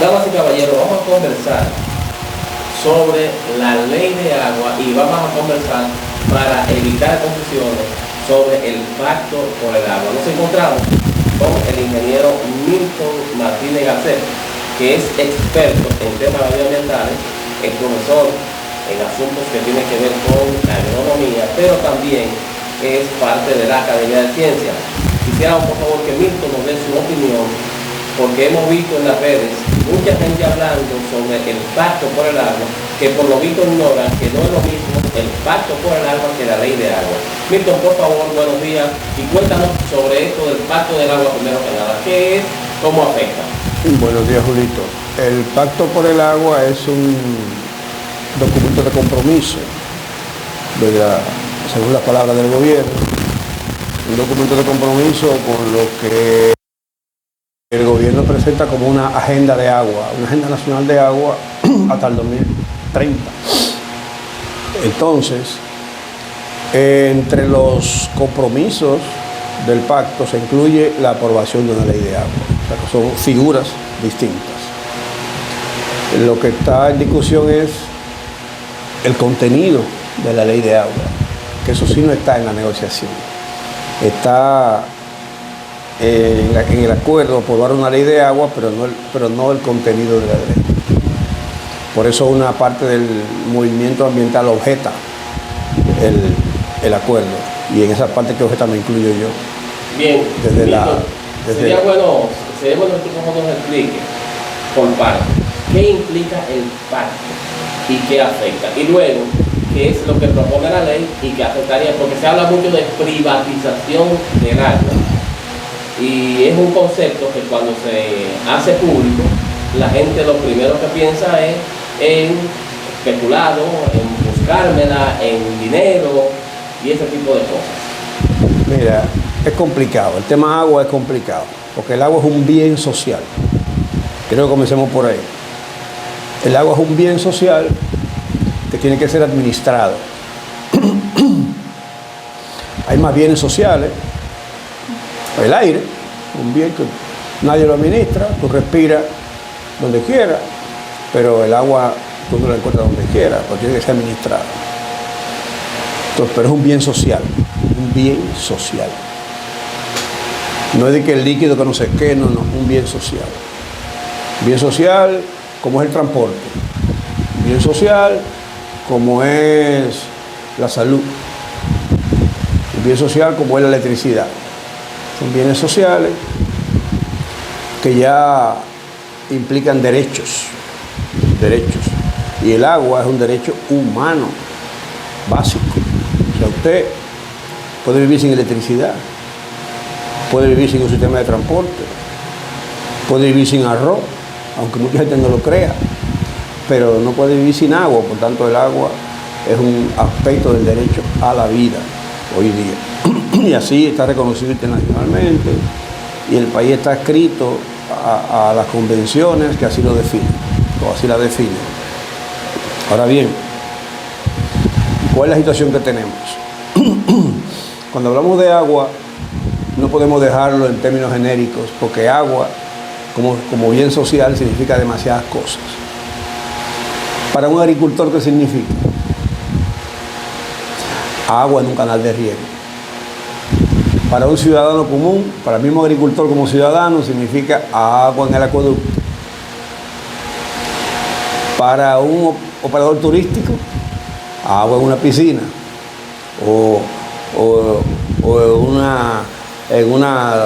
Damas y caballeros, vamos a conversar sobre la ley de agua y vamos a conversar para evitar confusiones sobre el pacto por el agua. Nos encontramos con el ingeniero Milton Martínez Garcés, que es experto en temas medioambientales, es profesor en asuntos que tienen que ver con la agronomía, pero también es parte de la Academia de Ciencias. Quisiéramos, por favor, que Milton nos dé su opinión, porque hemos visto en las redes mucha gente hablando sobre el pacto por el agua, que por lo visto ignoran que no es lo mismo el pacto por el agua que la ley de agua. Milton, por favor, buenos días y cuéntanos sobre esto del pacto del agua primero que nada. ¿Qué es? ¿Cómo afecta? Buenos días, Julito. El pacto por el agua es un documento de compromiso, según las palabras del gobierno, un documento de compromiso con lo que el gobierno presenta como una agenda de agua, una agenda nacional de agua hasta el 2030. Entonces, entre los compromisos del pacto se incluye la aprobación de una ley de agua, o sea, que son figuras distintas. Lo que está en discusión es el contenido de la ley de agua, que eso sí no está en la negociación. Está en el acuerdo aprobar una ley de agua, pero no el contenido de la ley. Por eso una parte del movimiento ambiental objeta el acuerdo, y en esa parte que objeta me incluyo yo. Bien, sería bueno que tú nos expliques por parte qué implica el pacto y qué afecta, y luego qué es lo que propone la ley y qué afectaría, porque se habla mucho de privatización del agua. Y es un concepto que cuando se hace público, la gente lo primero que piensa es en especulado, en buscármela, en dinero y ese tipo de cosas. Mira, es complicado, el tema agua es complicado, porque el agua es un bien social. Quiero que comencemos por ahí. El agua es un bien social que tiene que ser administrado. Hay más bienes sociales. El aire, un bien que nadie lo administra, tú respiras donde quieras, pero el agua tú no la encuentras donde quieras, porque tiene que ser administrado. Entonces, pero es un bien social, un bien social. No es de que el líquido que no sé qué, no, un bien social. Bien social como es el transporte, bien social como es la salud, bien social como es la electricidad. Son bienes sociales que ya implican derechos, y el agua es un derecho humano básico. O sea, usted puede vivir sin electricidad, puede vivir sin un sistema de transporte, puede vivir sin arroz, aunque mucha gente no lo crea, pero no puede vivir sin agua. Por tanto, el agua es un aspecto del derecho a la vida hoy día. Y así está reconocido internacionalmente, y el país está adscrito a las convenciones que así lo definen, o así la definen. Ahora bien, ¿cuál es la situación que tenemos? Cuando hablamos de agua, no podemos dejarlo en términos genéricos, porque agua, como bien social, significa demasiadas cosas. Para un agricultor, ¿qué significa? Agua en un canal de riego. Para un ciudadano común, para el mismo agricultor como ciudadano, significa agua en el acueducto. Para un operador turístico, agua en una piscina o en una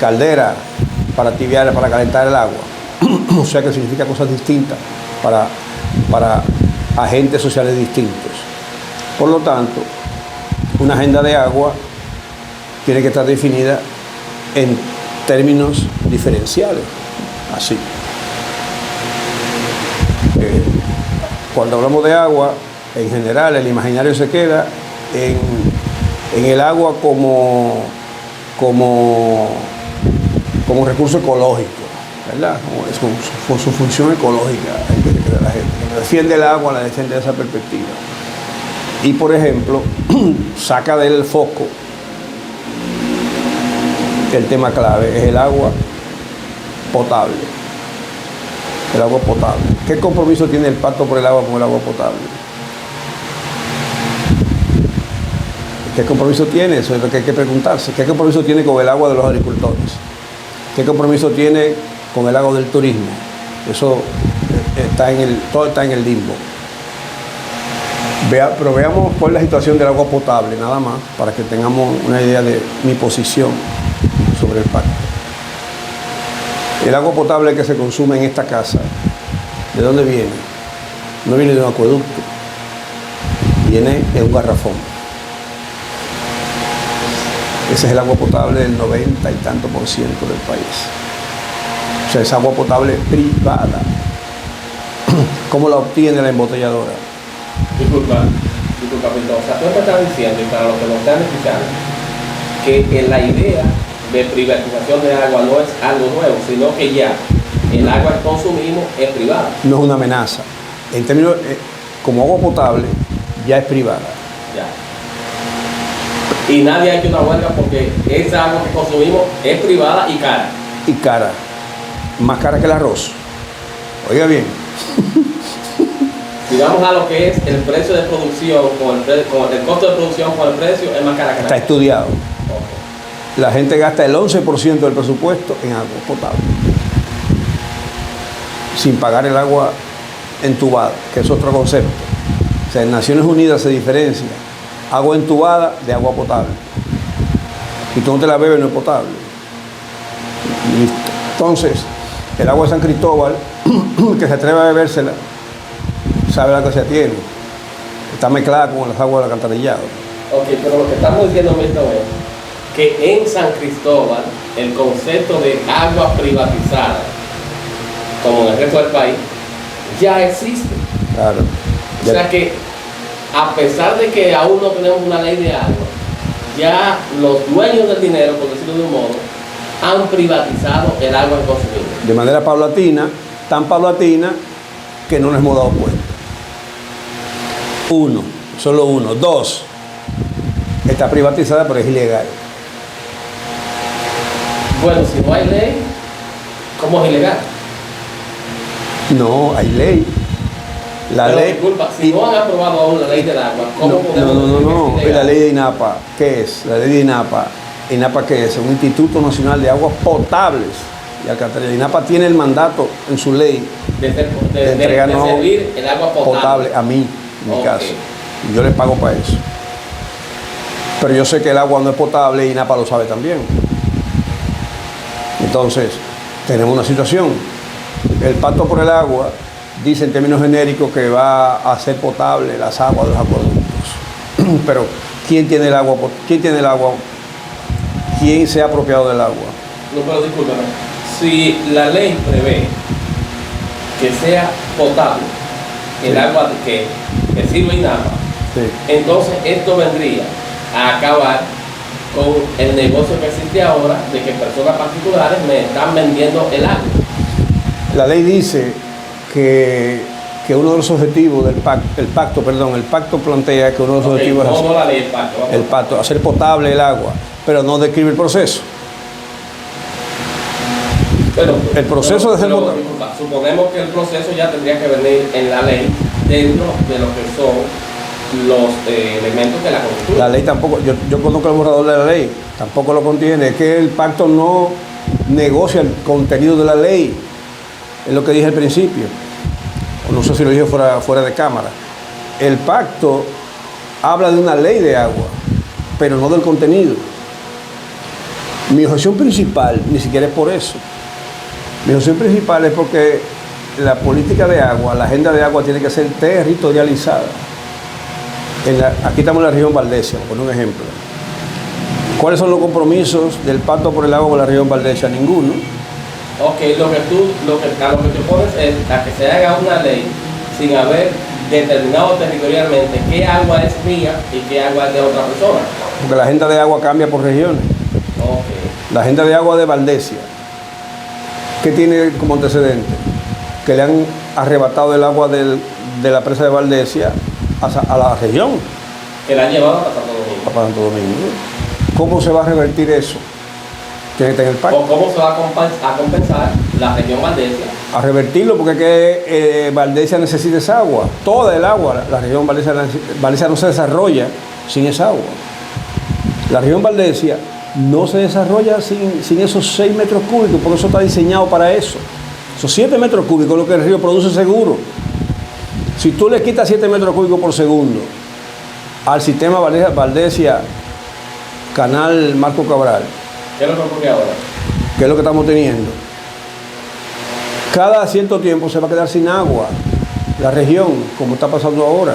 caldera para tibiar, para calentar el agua. O sea que significa cosas distintas para agentes sociales distintos. Por lo tanto, una agenda de agua tiene que estar definida en términos diferenciales, así. Cuando hablamos de agua, en general, el imaginario se queda en el agua como recurso ecológico, ¿verdad? Con su función ecológica, la gente que defiende el agua, la defiende de esa perspectiva. Y, por ejemplo, saca del foco el tema clave, es el agua potable. el agua potable. ¿Qué compromiso tiene el pacto por el agua con el agua potable? ¿Qué compromiso tiene? Eso es lo que hay que preguntarse. ¿Qué compromiso tiene con el agua de los agricultores? ¿Qué compromiso tiene con el agua del turismo? Eso todo está en el limbo. Pero veamos cuál es la situación del agua potable, nada más, para que tengamos una idea de mi posición sobre el pacto. El agua potable que se consume en esta casa, ¿de dónde viene? No viene de un acueducto, viene de un garrafón. Ese es el agua potable del 90 y tanto % del país. O sea, es agua potable privada. ¿Cómo la obtiene la embotelladora? Disculpa, Pinto. O sea, tú te estás diciendo, y para los que nos están escuchando, que la idea de privatización de agua no es algo nuevo, sino que ya el agua que consumimos es privada. No es una amenaza. En términos, como agua potable, ya es privada. Ya. Y nadie ha hecho una huelga porque esa agua que consumimos es privada y cara. Y cara. Más cara que el arroz. Oiga bien. Si vamos a lo que es el precio de producción, con el costo de producción con el precio, es más cara que la Está estudiado. La gente gasta el 11% del presupuesto en agua potable, sin pagar el agua entubada, que es otro concepto. O sea, en Naciones Unidas se diferencia agua entubada de agua potable. Y tú no te la bebes, no es potable. Listo. Entonces, el agua de San Cristóbal, que se atreve a bebérsela, sabe la que se tiene. Está mezclada con las aguas del alcantarillado. Ok, pero lo que estamos diciendo, Milton, es que en San Cristóbal el concepto de agua privatizada, como en el resto del país, ya existe. Claro. O sea que, a pesar de que aún no tenemos una ley de agua, ya los dueños del dinero, por decirlo de un modo, han privatizado el agua que consumimos. De manera paulatina, tan paulatina que no nos hemos dado cuenta. Uno, solo uno. Dos, está privatizada pero es ilegal. Bueno, si no hay ley, ¿cómo es ilegal? No, hay ley. La pero ley. Disculpa, si no han aprobado aún la ley del agua, ¿cómo podemos decir que es la ilegal? ley de INAPA, ¿qué es? La ley de INAPA. ¿INAPA qué es? Un Instituto Nacional de Aguas Potables y Alcantarillado. INAPA tiene el mandato en su ley de entregarnos servir el agua potable. a mí, en mi Ok. caso. Y yo le pago para eso. Pero yo sé que el agua no es potable y INAPA lo sabe también. Entonces, tenemos una situación. El Pacto por el Agua dice en términos genéricos que va a hacer potable las aguas de los acueductos. Pero, ¿quién tiene el agua? ¿Quién tiene el agua? ¿Quién se ha apropiado del agua? No, pero discúlpame. Si la ley prevé que sea potable el agua que sirve INAPA, Sí. entonces esto vendría a acabar con el negocio que existe ahora de que personas particulares me están vendiendo el agua. La ley dice que uno de los objetivos del pacto plantea que uno de los objetivos es No la ley, el pacto. hacer potable el agua, pero no describe el proceso. Pero, El proceso de hacer potable. disculpa, suponemos que el proceso ya tendría que venir en la ley dentro de lo que son los elementos de la Constitución. La ley tampoco, yo conozco el borrador de la ley, tampoco lo contiene. Es que el pacto no negocia el contenido de la ley, es lo que dije al principio. O no sé si lo dije fuera de cámara. El pacto habla de una ley de agua, pero no del contenido. Mi objeción principal ni siquiera es por eso. Mi objeción principal es porque la política de agua, la agenda de agua tiene que ser territorializada. Aquí estamos en la región Valdesia, por un ejemplo. ¿Cuáles son los compromisos del Pacto por el Agua con la región Valdesia? Ninguno. Ok, lo que tú pones es a que se haga una ley sin haber determinado territorialmente qué agua es mía y qué agua es de otra persona. Porque la agenda de agua cambia por regiones. Ok. La agenda de agua de Valdesia, ¿qué tiene como antecedente? Que le han arrebatado el agua de la presa de Valdesia a la región. Que la han llevado a Santo Domingo. A Santo Domingo. ¿Cómo se va a revertir eso? Tiene que tener el pacto. ¿O cómo se va a compensar la región Valdesia. A revertirlo, porque es que Valdesia necesita esa agua, toda el agua. La región Valdesia no se desarrolla sin esa agua. La región Valdesia no se desarrolla sin esos 6 metros cúbicos, porque eso está diseñado para eso. Esos 7 metros cúbicos es lo que el río produce seguro. Si tú le quitas 7 metros cúbicos por segundo al sistema Valdesia, Canal Marco Cabral, ¿Qué es lo que ocurre ahora? que es lo que estamos teniendo, cada cierto tiempo se va a quedar sin agua la región, como está pasando ahora.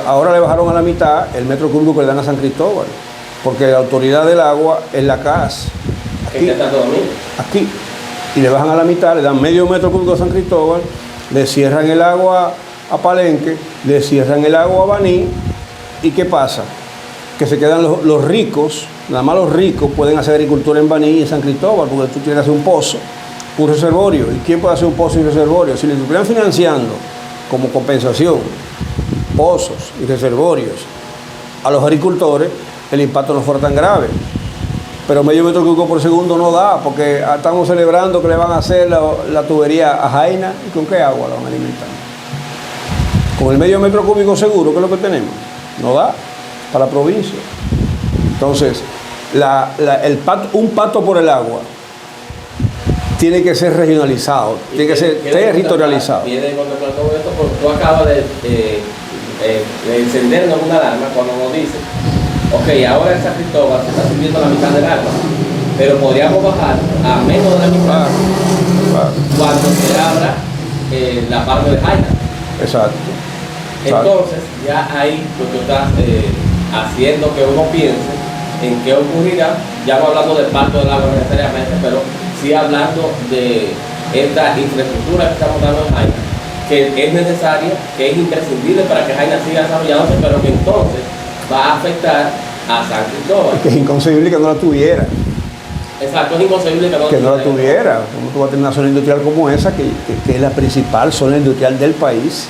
Ahora le bajaron a la mitad el metro cúbico que le dan a San Cristóbal, porque la autoridad del agua es la CAS. Aquí está todo mío. Aquí. Y le bajan a la mitad, le dan medio metro cúbico a San Cristóbal, le cierran el agua a Palenque, le cierran el agua a Baní. ¿Y qué pasa? Que se quedan los ricos, nada más los ricos pueden hacer agricultura en Baní y en San Cristóbal, porque tú tienes que hacer un pozo, un reservorio. ¿Y quién puede hacer un pozo y un reservorio? Si le estuvieran financiando como compensación pozos y reservorios a los agricultores, el impacto no fuera tan grave. Pero medio metro cúbico por segundo no da, porque estamos celebrando que le van a hacer la tubería a Jaina. ¿Y con qué agua la van a alimentar? Con el medio metro cúbico seguro, que es lo que tenemos, no da para la provincia. Entonces, un pacto por el agua tiene que ser regionalizado, tiene que ser territorializado. Viene de contemplar todo esto, porque tú acabas de encendernos una alarma cuando nos dice, ok, ahora en San Cristóbal se está subiendo la mitad del agua, pero podríamos bajar a menos de la mitad cuando se abra la parte de Jaina. Exacto. Entonces, ya ahí lo que estás haciendo que uno piense en qué ocurrirá, ya no hablando del pacto del agua necesariamente, pero sí hablando de esta infraestructura que estamos dando en Jaina, que es necesaria, que es imprescindible para que Jaina siga desarrollándose, pero que entonces va a afectar a San Cristóbal. Que es inconcebible que no la tuviera. Exacto, es inconcebible que no la tuviera. ¿Cómo tú vas a tener una zona industrial como esa, que es la principal zona industrial del país,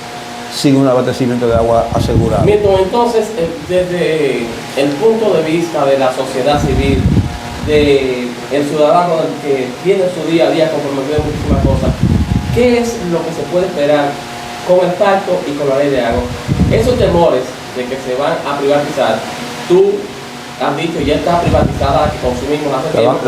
sin un abastecimiento de agua asegurado? Entonces, desde el punto de vista de la sociedad civil, del ciudadano que tiene su día a día comprometido en muchísimas cosas, ¿qué es lo que se puede esperar con el pacto y con la ley de agua? Esos temores de que se van a privatizar, tú has dicho, ya está privatizada la que consumimos hace tiempo.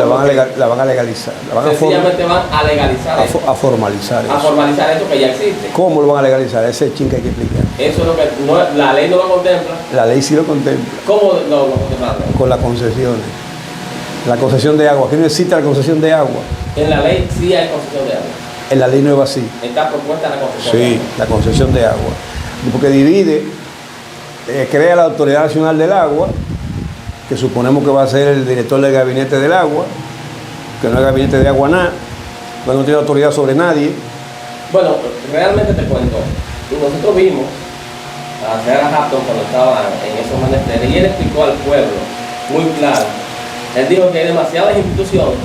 La van a legalizar. Sencillamente van a legalizar eso. A formalizar eso. A formalizar esto que ya existe. ¿Cómo lo van a legalizar? Ese chin que hay que explicar. Eso es lo que la ley no lo contempla. La ley sí lo contempla. ¿Cómo lo contempla? Con las concesiones. La concesión de agua. ¿Qué necesita la concesión de agua? En la ley sí hay concesión de agua. En la ley nueva sí. Está propuesta la concesión de agua. Sí, la concesión de agua. Porque divide, crea la Autoridad Nacional del Agua, que suponemos que va a ser el director del gabinete del agua, que no es gabinete de agua nada, pues no tiene autoridad sobre nadie. Bueno, realmente te cuento, nosotros vimos a Sarah Hampton cuando estaba en esos menesteres y él explicó al pueblo muy claro. Él dijo que hay demasiadas instituciones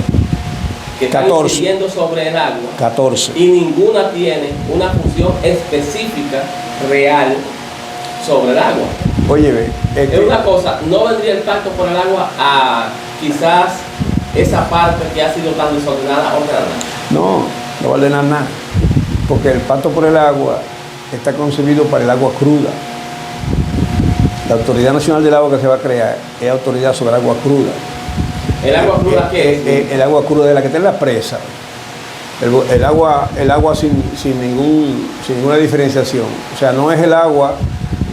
que están incidiendo sobre el agua 14. Y ninguna tiene una función específica real sobre el agua. Oye, es una cosa, no vendría el pacto por el agua a quizás esa parte que ha sido tan desordenada ordenada. No va a ordenar nada, porque el pacto por el agua está concebido para el agua cruda. La Autoridad Nacional del Agua que se va a crear es autoridad sobre el agua cruda. ¿El agua cruda qué es? El agua cruda de la que está en la presa. El agua sin ninguna diferenciación. O sea, no es el agua.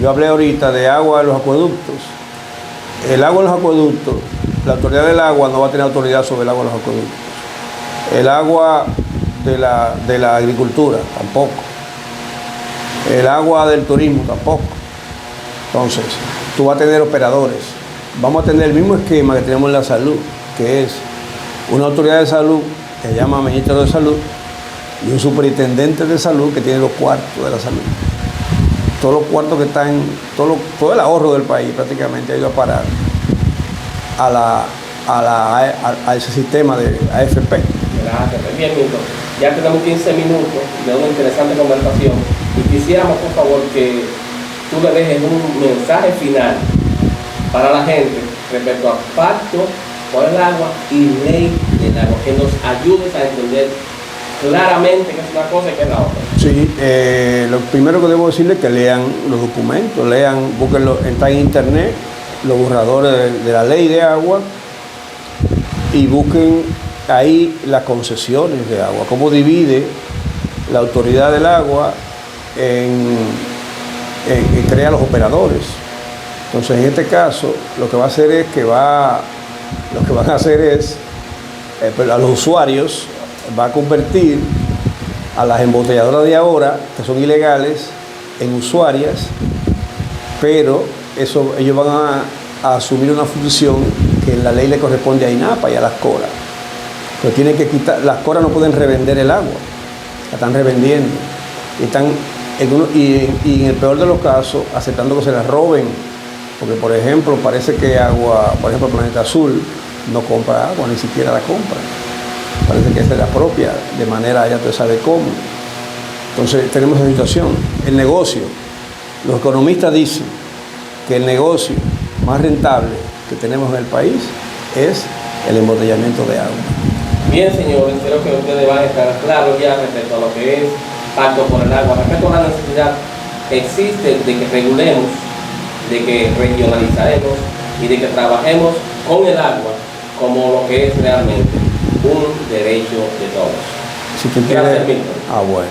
Yo hablé ahorita de agua en los acueductos. El agua en los acueductos, la autoridad del agua no va a tener autoridad sobre el agua en los acueductos. El agua de la agricultura, tampoco. El agua del turismo, tampoco. Entonces, tú vas a tener operadores. Vamos a tener el mismo esquema que tenemos en la salud, que es una autoridad de salud que se llama ministro de salud y un superintendente de salud que tiene los cuartos de la salud. Todos los cuartos que están, todo el ahorro del país prácticamente ha ido a parar a ese sistema de AFP. Bien, Milton, ya tenemos 15 minutos de una interesante conversación y quisiéramos, por favor, que tú le dejes un mensaje final para la gente respecto al pacto por el agua y ley del agua, que nos ayudes a entender claramente que es una cosa y que es la otra. Sí, lo primero que debo decirles es que lean los documentos, búsquenlo, está en internet, los borradores de la ley de agua, y busquen ahí las concesiones de agua, cómo divide la autoridad del agua y crea los operadores. Entonces, en este caso, lo que va a hacer es a los usuarios, va a convertir a las embotelladoras de ahora, que son ilegales, en usuarias, pero ellos van a asumir una función que en la ley le corresponde a INAPA y a las CORA. Pero tienen que quitar, las CORA no pueden revender el agua, la están revendiendo. Y en el peor de los casos, aceptando que se la roben. Porque, por ejemplo, parece que Planeta Azul no compra agua, ni siquiera la compra. Parece que se la apropia de manera, ya tú sabes cómo. Entonces, tenemos esa situación. El negocio, los economistas dicen que el negocio más rentable que tenemos en el país es el embotellamiento de agua. Bien, señores, creo que ustedes van a estar claros ya respecto a lo que es Pacto por el Agua. Respecto a la necesidad existe de que regulemos, de que regionalizaremos y de que trabajemos con el agua como lo que es realmente un derecho de todos. Si tú Gracias, quieres, Milton. bueno.